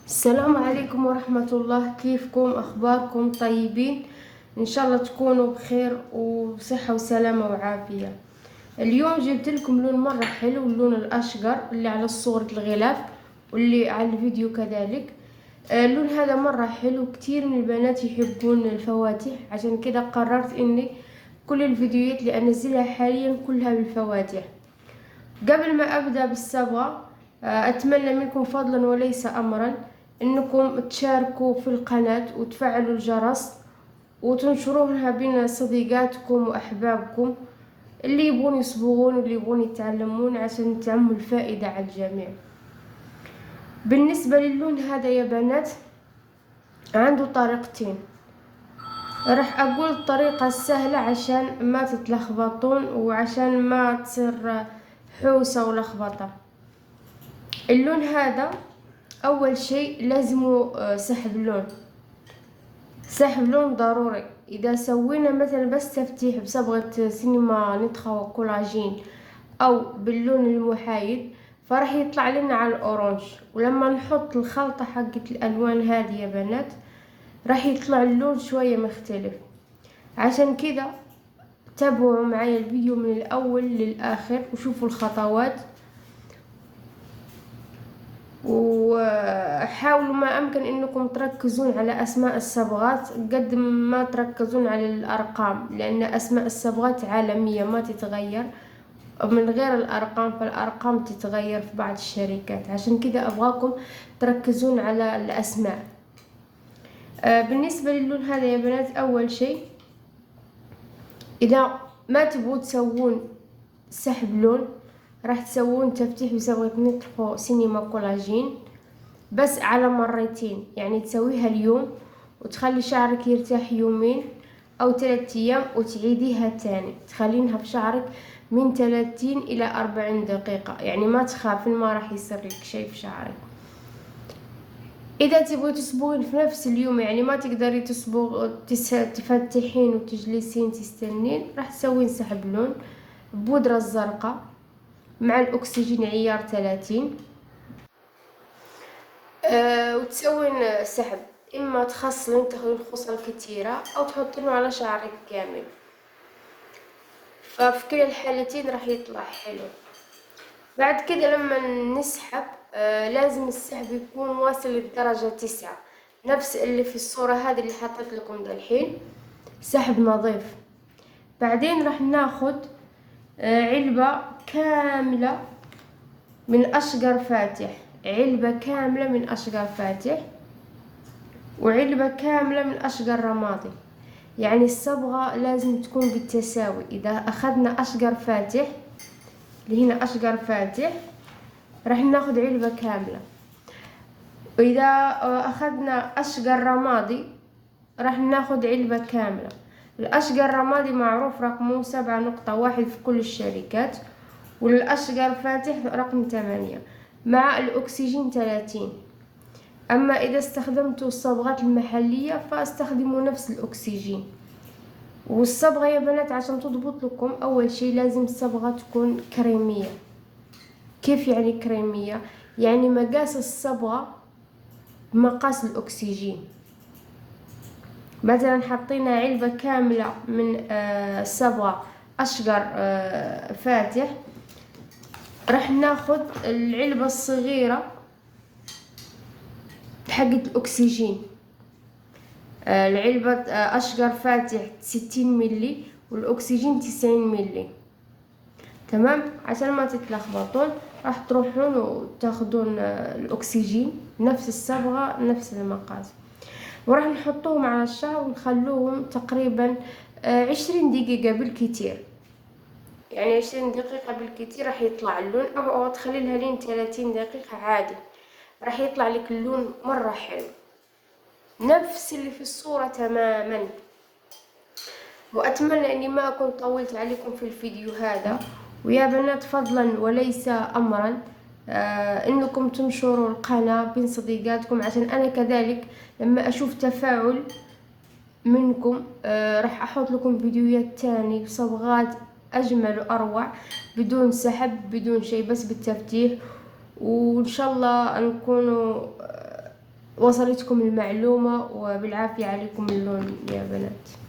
السلام عليكم ورحمة الله. كيفكم؟ أخباركم؟ طيبين؟ إن شاء الله تكونوا بخير وبصحة وسلامة وعافية. اليوم جبت لكم لون مرة حلو، اللون الأشقر اللي على صورة الغلاف واللي على الفيديو كذلك. اللون هذا مرة حلو، كتير من البنات يحبون الفواتح، عشان كده قررت إني كل الفيديوهات اللي أنزلها حاليا كلها بالفواتح. قبل ما أبدأ بالصبغة أتمنى منكم فضلا وليس أمرا أنكم تشاركوا في القناة وتفعلوا الجرس وتنشروها بين صديقاتكم وأحبابكم اللي يبغون يصبغون واللي يبغون يتعلمون، عشان تعم الفائدة على الجميع. بالنسبة للون هذا يا بنات عنده طريقتين، راح أقول الطريقة السهلة عشان ما تتلخبطون وعشان ما تصير حوسة ولخبطة. اللون هذا أول شيء لازم سحب لون ضروري. إذا سوينا مثلا بس تفتيح بصبغة سينما نتخة وكولاجين أو باللون المحايد فراح يطلع لنا على الأورانج، ولما نحط الخلطة حقت الألوان هذه يا بنات راح يطلع اللون شوية مختلف. عشان كده تابعوا معايا الفيديو من الأول للآخر وشوفوا الخطوات، وحاولوا ما أمكن إنكم تركزون على أسماء الصبغات قد ما تركزون على الأرقام، لأن أسماء الصبغات عالمية ما تتغير من غير الأرقام، فالأرقام تتغير في بعض الشركات، عشان كده أبغاكم تركزون على الأسماء. بالنسبة للون هذا يا بنات أول شيء إذا ما تبغوا تسوون سحب لون راح تسوون تفتيح بصبغة نتخو سينما كولاجين بس على مرتين، يعني تسويها اليوم وتخلي شعرك يرتاح يومين أو 3 أيام وتعيديها تاني، تخلينها بشعرك من 30 إلى 40 دقيقة، يعني ما تخافين ما راح يصير لك شيء في شعرك. إذا تبغي تصبغين في نفس اليوم، يعني ما تقدري تفتحين وتجلسين تستنين، راح تسوين سحب لون بودرة الزرقاء مع الأكسجين عيار 30. وتسوين سحب، إما تخصلين تاخدين خصل كتيرة أو تحطينه على شعرك كامل، ففي كلا الحالتين راح يطلع حلو. بعد كده لما نسحب لازم السحب يكون واصل للدرجة 9، نفس اللي في الصورة هذه اللي حطيت لكم ده الحين، سحب نظيف. بعدين راح ناخد علبة كاملة من أشقر فاتح، علبة كاملة من أشقر فاتح وعلبة كاملة من أشقر رمادي، يعني الصبغة لازم تكون بالتساوي. إذا أخذنا أشقر فاتح اللي هنا أشقر فاتح راح ناخد علبة كاملة، وإذا أخذنا أشقر رمادي راح ناخد علبة كاملة. الأشقر رمادي معروف رقمه 7.1 في كل الشركات، والأشقر فاتح رقم 8 مع الأكسجين 30. أما إذا استخدمتوا الصبغات المحلية فاستخدموا نفس الأكسجين. والصبغة يا بنات عشان تضبط لكم أول شيء لازم الصبغة تكون كريمية. كيف يعني كريمية؟ يعني مقاس الصبغة بمقاس الأكسجين. مثلا حطينا علبة كاملة من صبغة أشقر فاتح، راح ناخد العلبة الصغيرة حقت الأكسجين، العلبة أشقر فاتح 60 ملي والأكسجين 90 ملي، تمام؟ عشان ما تتلخبطون راح تروحون وتاخدون الأكسجين نفس الصبغة نفس المقاس، وراح نحطوهم على الشعر ونخلوهم تقريبا 20 دقيقة بالكتير، يعني 20 دقيقة بالكتير راح يطلع اللون، أو تخليلها لين 30 دقيقة عادي راح يطلع لك اللون مرة حلو نفس اللي في الصورة تماما. وأتمنى أني ما أكون طولت عليكم في الفيديو هذا، ويا بنات فضلا وليس أمرا أنكم تنشروا القناة بين صديقاتكم، عشان أنا كذلك لما أشوف تفاعل منكم راح أحط لكم فيديوهات تاني بصبغات أجمل وأروع بدون سحب بدون شيء بس بالتفتيح، وإن شاء الله نكونوا وصلتكم المعلومة، وبالعافية عليكم اللون يا بنات.